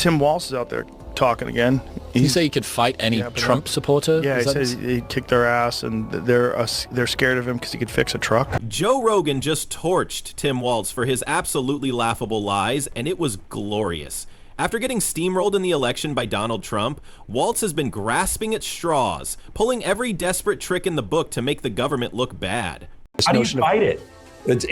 Tim Walz is out there talking again. Did you say he could fight any Trump supporter? Yeah, he says he kicked their ass, and they're scared of him because he could fix a truck. Joe Rogan just torched Tim Walz for his absolutely laughable lies, and it was glorious. After getting steamrolled in the election by Donald Trump, Walz has been grasping at straws, pulling every desperate trick in the book to make the government look bad. How do you fight it? This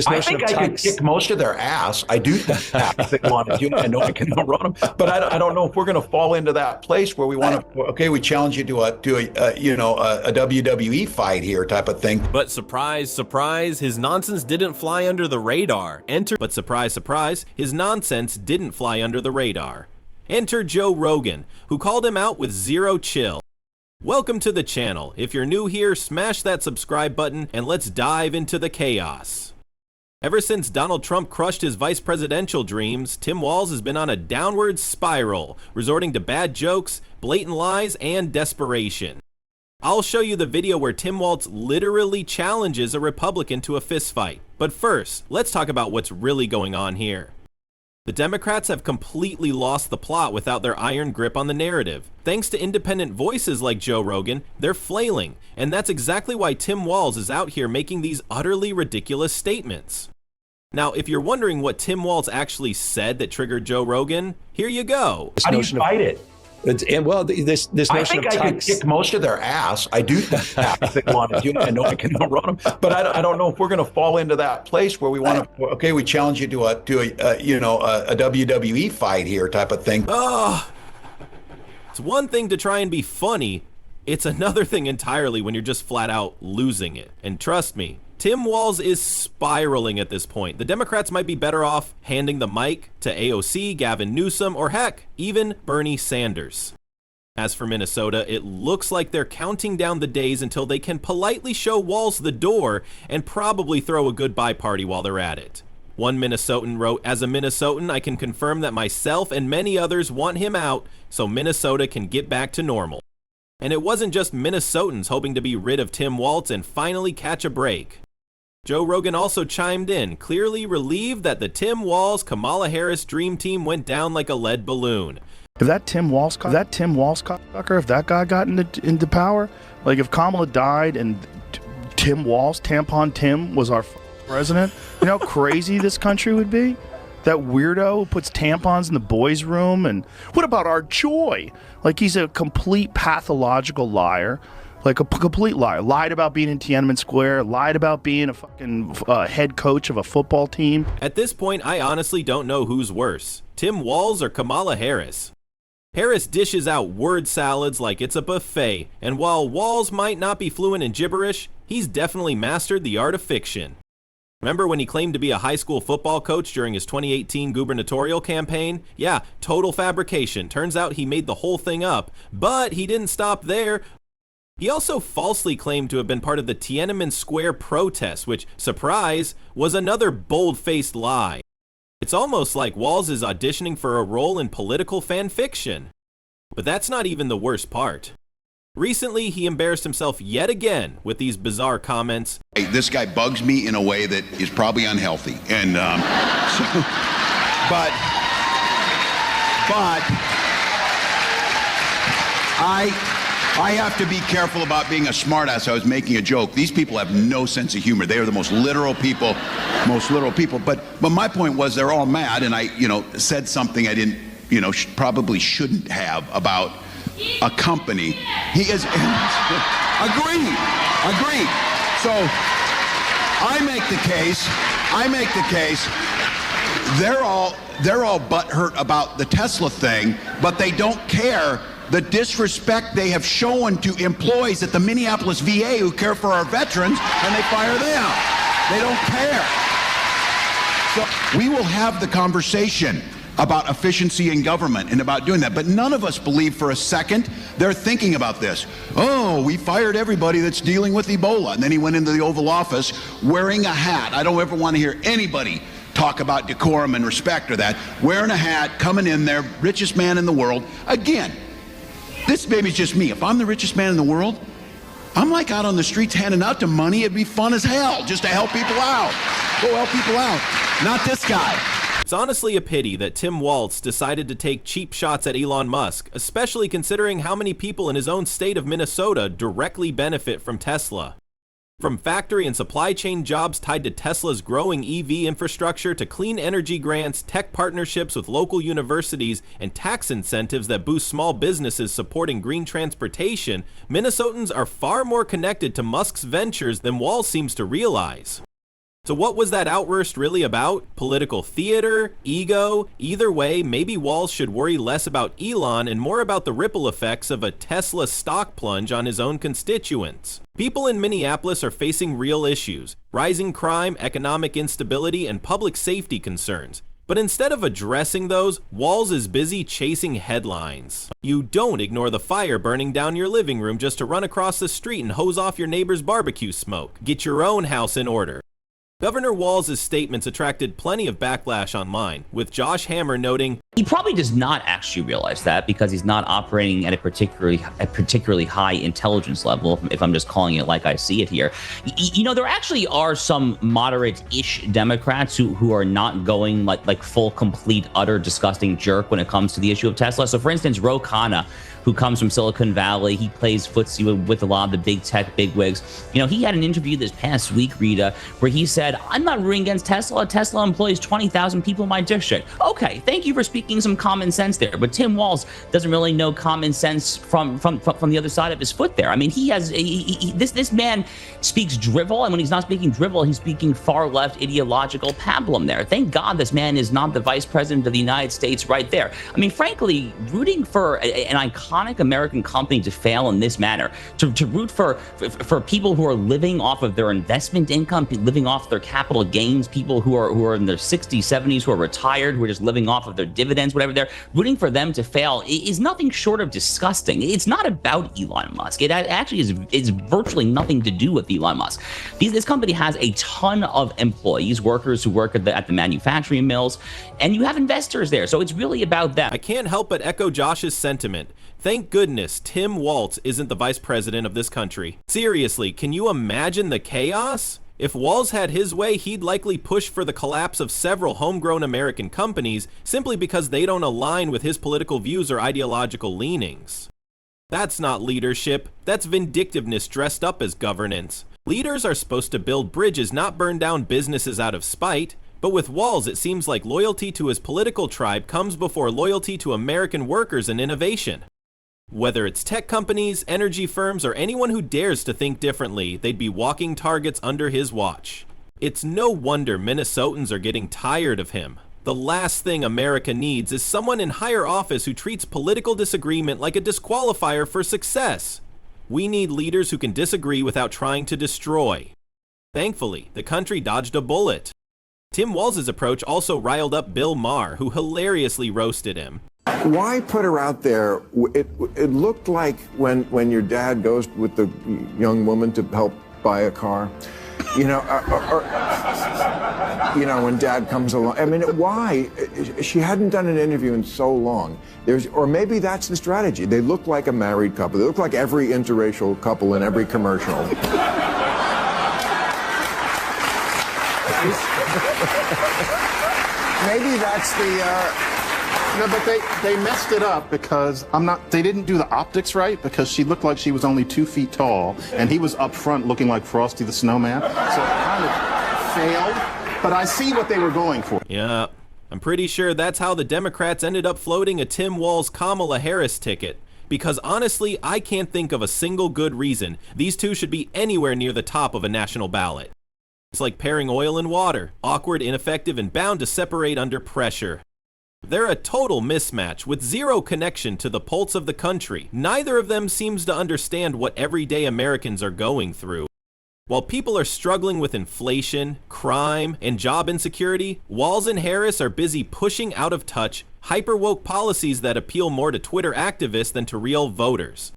I think I could kick most of their ass. I do think that if they wanted to. I know I can outrun them, but I don't know if we're going to fall into that place where we want to. Okay, we challenge you to a WWE fight here type of thing. But surprise, surprise, his nonsense didn't fly under the radar. But surprise, surprise, his nonsense didn't fly under the radar. Enter Joe Rogan, who called him out with zero chill. Welcome to the channel. If you're new here, smash that subscribe button and let's dive into the chaos. Ever since Donald Trump crushed his vice presidential dreams, Tim Walz has been on a downward spiral, resorting to bad jokes, blatant lies, and desperation. I'll show you the video where Tim Walz literally challenges a Republican to a fistfight. But first, let's talk about what's really going on here. The Democrats have completely lost the plot without their iron grip on the narrative. Thanks to independent voices like Joe Rogan, they're flailing, and that's exactly why Tim Walz is out here making these utterly ridiculous statements. Now, if you're wondering what Tim Walz actually said that triggered Joe Rogan, here you go. How do you fight it? This I think I could kick most of their ass. I do think that if they wanted to. I know I can outrun them, but I don't know if we're going to fall into that place where we want to. Okay, we challenge you to a WWE fight here type of thing. It's one thing to try and be funny. It's another thing entirely when you're just flat out losing it. And trust me, Tim Walz is spiraling at this point. The Democrats might be better off handing the mic to AOC, Gavin Newsom, or heck, even Bernie Sanders. As for Minnesota, it looks like they're counting down the days until they can politely show Walz the door and probably throw a goodbye party while they're at it. One Minnesotan wrote, "As a Minnesotan, I can confirm that myself and many others want him out so Minnesota can get back to normal." And it wasn't just Minnesotans hoping to be rid of Tim Walz and finally catch a break. Joe Rogan also chimed in, clearly relieved that the Tim Walz Kamala Harris dream team went down like a lead balloon. If that Tim Walz cocksucker, if that guy got into power, like if Kamala died and Tim Walz, Tampon Tim, was our president, you know how crazy this country would be? That weirdo who puts tampons in the boys' room, and what about our joy? Like he's a complete pathological liar. Like a complete liar. Lied about being in Tiananmen Square, lied about being a fucking head coach of a football team. At this point, I honestly don't know who's worse, Tim Walz or Kamala Harris. Harris dishes out word salads like it's a buffet, and while Walz might not be fluent in gibberish, he's definitely mastered the art of fiction. Remember when he claimed to be a high school football coach during his 2018 gubernatorial campaign? Yeah, total fabrication. Turns out he made the whole thing up, but he didn't stop there. He also falsely claimed to have been part of the Tiananmen Square protests, which, surprise, was another bold-faced lie. It's almost like Walz is auditioning for a role in political fan fiction. But that's not even the worst part. Recently, he embarrassed himself yet again with these bizarre comments. Hey, this guy bugs me in a way that is probably unhealthy, and but I have to be careful about being a smartass. I was making a joke. These people have no sense of humor. They are the most literal people. But my point was they're all mad, and I, said something I didn't, probably shouldn't have about a company. He is agreed. So I make the case. They're all butthurt about the Tesla thing, but they don't care the disrespect they have shown to employees at the Minneapolis VA who care for our veterans, and they fire them. They don't care. So we will have the conversation about efficiency in government and about doing that, but none of us believe for a second they're thinking about this. Oh, we fired everybody that's dealing with Ebola. And then he went into the Oval Office wearing a hat. I don't ever want to hear anybody talk about decorum and respect or that. Wearing a hat, coming in there, richest man in the world. Again, this maybe is just me. If I'm the richest man in the world, I'm like out on the streets handing out the money. It'd be fun as hell just to help people out. Go help people out. Not this guy. It's honestly a pity that Tim Walz decided to take cheap shots at Elon Musk, especially considering how many people in his own state of Minnesota directly benefit from Tesla. From factory and supply chain jobs tied to Tesla's growing EV infrastructure to clean energy grants, tech partnerships with local universities, and tax incentives that boost small businesses supporting green transportation, Minnesotans are far more connected to Musk's ventures than Walz seems to realize. So what was that outburst really about? Political theater? Ego? Either way, maybe Walz should worry less about Elon and more about the ripple effects of a Tesla stock plunge on his own constituents. People in Minneapolis are facing real issues: rising crime, economic instability, and public safety concerns. But instead of addressing those, Walz is busy chasing headlines. You don't ignore the fire burning down your living room just to run across the street and hose off your neighbor's barbecue smoke. Get your own house in order. Governor Walz's statements attracted plenty of backlash online, with Josh Hammer noting, he probably does not actually realize that because he's not operating at a particularly high intelligence level, if I'm just calling it like I see it here. You know, there actually are some moderate-ish Democrats who are not going like full, complete, utter, disgusting jerk when it comes to the issue of Tesla. So, for instance, Rogan, who comes from Silicon Valley, he plays footsie with a lot of the big tech bigwigs. You know, he had an interview this past week, Rita, where he said, I'm not rooting against Tesla. Tesla employs 20,000 people in my district. Okay, thank you for speaking some common sense there. But Tim Walz doesn't really know common sense from the other side of his foot there. I mean, this man speaks drivel, and when he's not speaking drivel, he's speaking far left ideological pablum there. Thank God this man is not the vice president of the United States right there. I mean, frankly, rooting for an iconic American company to fail in this manner, to root for people who are living off of their investment income, living off their capital gains, people who are in their 60s, 70s, who are retired, who are just living off of their dividends, whatever they're rooting for them to fail is nothing short of disgusting. It's not about Elon Musk. It actually is virtually nothing to do with Elon Musk. This company has a ton of employees, workers who work at the manufacturing mills, and you have investors there. So it's really about that. I can't help but echo Josh's sentiment. Thank goodness Tim Walz isn't the vice president of this country. Seriously, can you imagine the chaos? If Walz had his way, he'd likely push for the collapse of several homegrown American companies simply because they don't align with his political views or ideological leanings. That's not leadership, that's vindictiveness dressed up as governance. Leaders are supposed to build bridges, not burn down businesses out of spite. But with Walz, it seems like loyalty to his political tribe comes before loyalty to American workers and innovation. Whether it's tech companies, energy firms, or anyone who dares to think differently, they'd be walking targets under his watch. It's no wonder Minnesotans are getting tired of him. The last thing America needs is someone in higher office who treats political disagreement like a disqualifier for success. We need leaders who can disagree without trying to destroy. Thankfully, the country dodged a bullet. Tim Walz's approach also riled up Bill Maher, who hilariously roasted him. Why put her out there? It looked like when your dad goes with the young woman to help buy a car, you know, when dad comes along. I mean, why? She hadn't done an interview in so long. Or maybe that's the strategy. They look like a married couple. They look like every interracial couple in every commercial. Maybe that's the. No, but they messed it up because they didn't do the optics right because she looked like she was only 2 feet tall and he was up front looking like Frosty the Snowman. So it kind of failed, but I see what they were going for. Yeah, I'm pretty sure that's how the Democrats ended up floating a Tim Walz Kamala Harris ticket. Because honestly, I can't think of a single good reason these two should be anywhere near the top of a national ballot. It's like pairing oil and water, awkward, ineffective, and bound to separate under pressure. They're a total mismatch with zero connection to the pulse of the country. Neither of them seems to understand what everyday Americans are going through. While people are struggling with inflation, crime, and job insecurity, Walz and Harris are busy pushing out of touch, hyper-woke policies that appeal more to Twitter activists than to real voters.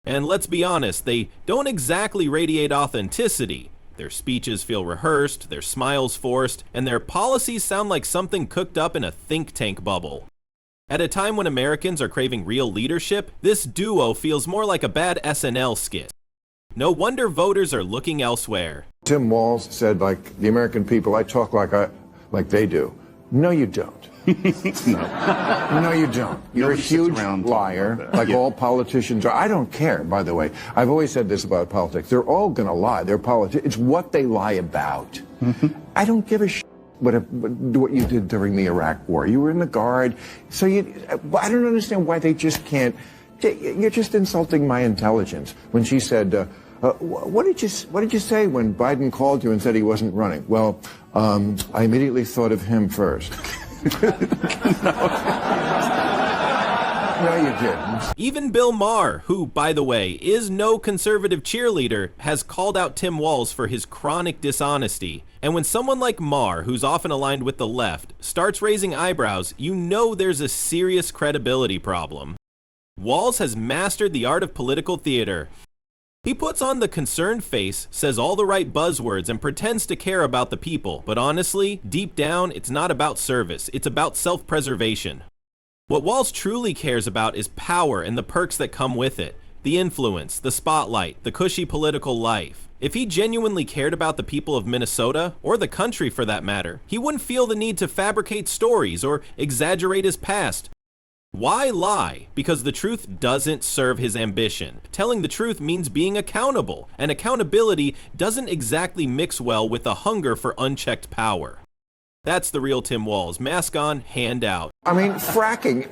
And let's be honest, they don't exactly radiate authenticity. Their speeches feel rehearsed, their smiles forced, and their policies sound like something cooked up in a think tank bubble. At a time when Americans are craving real leadership, this duo feels more like a bad SNL skit. No wonder voters are looking elsewhere. Tim Walz said, like the American people, I talk like they do. No, you don't. No, you don't. You're a huge liar, like all politicians are. I don't care, by the way. I've always said this about politics. They're all going to lie. They're politics. It's what they lie about. I don't give a what you did during the Iraq War. You were in the Guard. So I don't understand why they just can't. You're just insulting my intelligence. When she said, what did you say when Biden called you and said he wasn't running? Well, I immediately thought of him first. No, you didn't. Even Bill Maher, who, by the way, is no conservative cheerleader, has called out Tim Walz for his chronic dishonesty. And when someone like Maher, who's often aligned with the left, starts raising eyebrows, you know there's a serious credibility problem. Walz has mastered the art of political theater. He puts on the concerned face, says all the right buzzwords, and pretends to care about the people. But honestly, deep down, it's not about service. It's about self-preservation. What Walz truly cares about is power and the perks that come with it. The influence, the spotlight, the cushy political life. If he genuinely cared about the people of Minnesota, or the country for that matter, he wouldn't feel the need to fabricate stories or exaggerate his past. Why lie? Because the truth doesn't serve his ambition. Telling the truth means being accountable, and accountability doesn't exactly mix well with the hunger for unchecked power. That's the real Tim Walz. Mask on, hand out. I mean, fracking.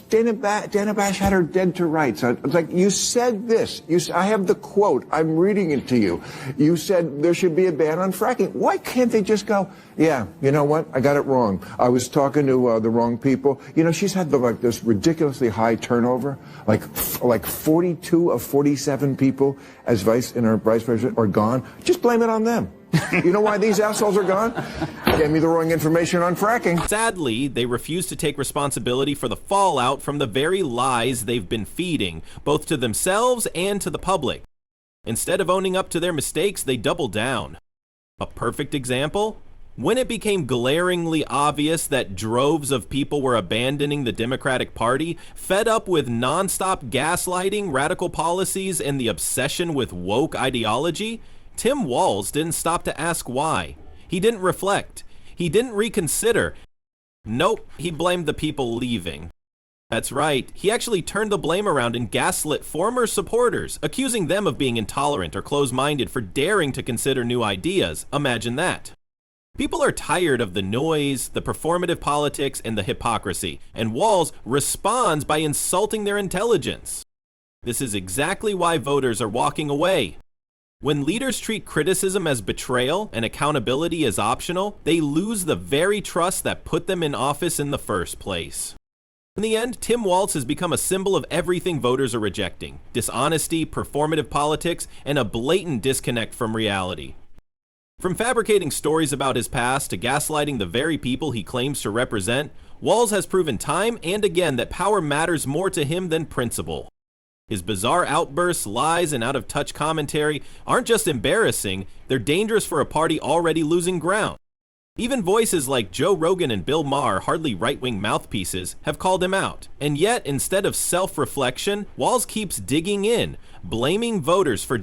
Dana Bash had her dead to rights. It's like, you said this. I have the quote. I'm reading it to you. You said there should be a ban on fracking. Why can't they just go, yeah, you know what? I got it wrong. I was talking to the wrong people. You know, she's had this ridiculously high turnover. Like 42 of 47 people as vice president are gone. Just blame it on them. You know why these assholes are gone? Gave me the wrong information on fracking. Sadly, they refuse to take responsibility for the fallout from the very lies they've been feeding, both to themselves and to the public. Instead of owning up to their mistakes, they double down. A perfect example? When it became glaringly obvious that droves of people were abandoning the Democratic Party, fed up with nonstop gaslighting, radical policies, and the obsession with woke ideology, Tim Walz didn't stop to ask why. He didn't reflect. He didn't reconsider. Nope, he blamed the people leaving. That's right, he actually turned the blame around and gaslit former supporters, accusing them of being intolerant or closed-minded for daring to consider new ideas. Imagine that. People are tired of the noise, the performative politics, and the hypocrisy, and Walz responds by insulting their intelligence. This is exactly why voters are walking away. When leaders treat criticism as betrayal and accountability as optional, they lose the very trust that put them in office in the first place. In the end, Tim Walz has become a symbol of everything voters are rejecting: dishonesty, performative politics, and a blatant disconnect from reality. From fabricating stories about his past to gaslighting the very people he claims to represent, Walz has proven time and again that power matters more to him than principle. His bizarre outbursts, lies, and out-of-touch commentary aren't just embarrassing, they're dangerous for a party already losing ground. Even voices like Joe Rogan and Bill Maher, hardly right-wing mouthpieces, have called him out. And yet, instead of self-reflection, Walz keeps digging in, blaming voters for